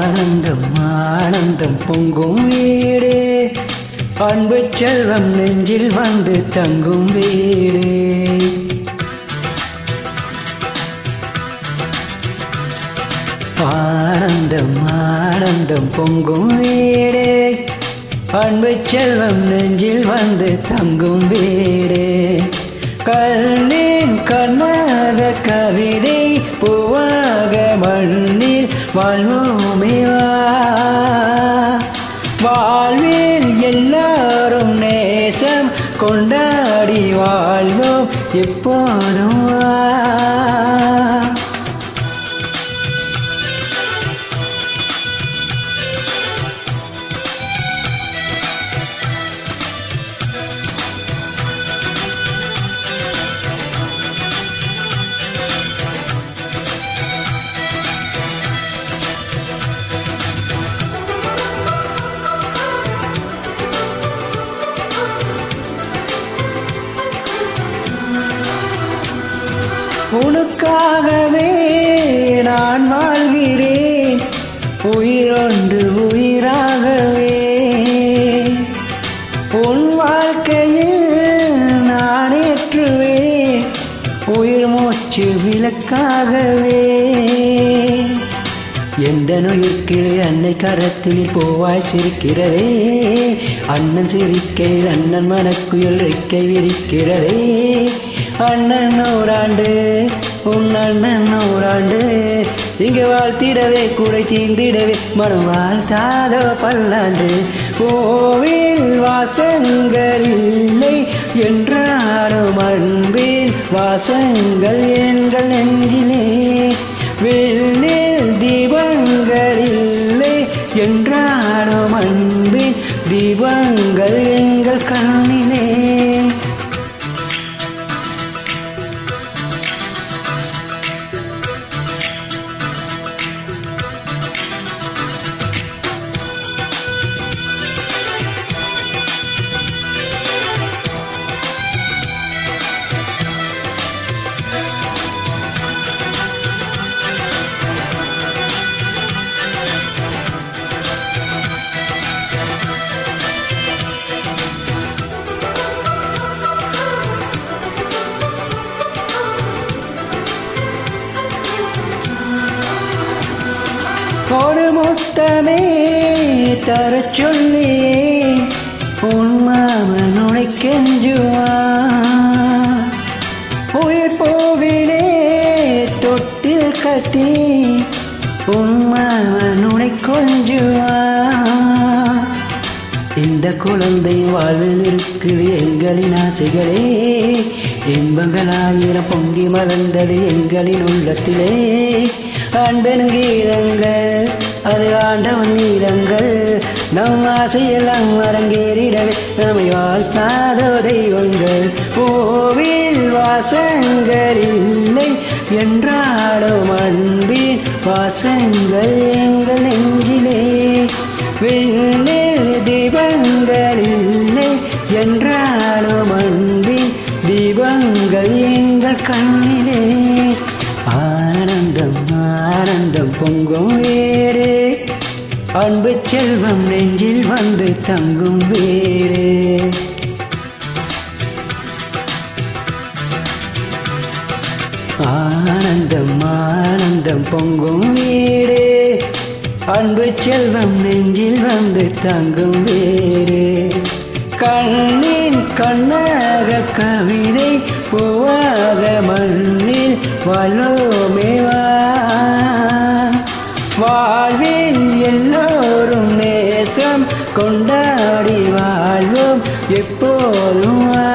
ஆனந்தம் ஆனந்தம் பொங்கும் வீடு, அன்பு செல்வம் நெஞ்சில் வந்து தங்கும் வீடு. ஆனந்தம் ஆனந்தம் பொங்கும் வீடு, அன்பு செல்வம் நெஞ்சில் வந்து தங்கும் வீடு. கண்ணின் கண்ணாக கவிதை பூவாக மண்ணில் வாழ்வோமே வா. வாழ்வில் எல்லாரும் நேசம் கொண்டாடி வாழ்வோம் எப்போதும் வா. உனக்காகவே நான் வாழ்கிறேன், உயிரொன்று உயிராகவே. உன் வாழ்க்கையில் நான் ஏற்றுவேன், உயிர் மூச்சு விளக்காகவே. எந்த நோய்க்கு அன்னை கரத்தில் பூவாய் சிரிக்கிறதே, அண்ணன் சிரிக்கையில் அண்ணன் மனக்குயில் ரெக்கை விரிக்கிறதே. அண்ணன் நூறாண்டு உன் அண்ணன் நூறாண்டு, இங்கு வாழ்த்திடவே கூடை தீண்டிடவே மனம் வாழ்த்தாதோ பல்லாண்டு. கோவில் வாசங்கள் இல்லை என்றாலும் அன்பின் வாசங்கள் எங்கள் நெஞ்சிலே. வெள்ளில் தீபங்கள் இல்லை என்றாலும் அன்பின் தீபங்கள் எங்கள் கண்ணிலே. ஒரு முத்தமே தர சொல்லி உன் மாமன் உனை கெஞ்சுவா. உயிர் போவிலே தொட்டில் கட்டி உன் மாமன் உனை கொஞ்சுவா. இந்த குழந்தை வாழ்வில் இருக்குது எங்களின் ஆசைகளே, இன்பங்கள் ஆயிரம் பொங்கி மலர்ந்தது எங்களின் உள்ளத்திலே. அன்பெனும் கீதங்கள் அது ஆண்டவன் நீரங்கள், நம் ஆசையெல்லாம் அரங்கேறிடவே நம்மை வாழ்த்தாதோ தெய்வங்கள். கோவில் வாசங்கள் இல்லை என்றாலும் அன்பின் வாசங்கள் எங்கள் நெஞ்சிலே. வெள்ளில் தீபங்கள் இல்லை என்றாலும் அன்பின் தீபங்கள் எங்கள் கண்ணிலே. ஆனந்தம் ஆனந்தம் பொங்கும் வீடு, அன்பு செல்வம் நெஞ்சில் வந்து தங்கும் வீடு. ஆனந்தம் ஆனந்தம் பொங்கும் வீடு, அன்பு செல்வம் நெஞ்சில் வந்து தங்கும் வீடு. கண்ணின் கண்ணாக கவிதை பூவாக மண்ணில் வாழ்வோமே வா. வாழ்வில் எல்லோரும் நேசம் கொண்டாடி வாழ்வோம் எப்போதும் வா.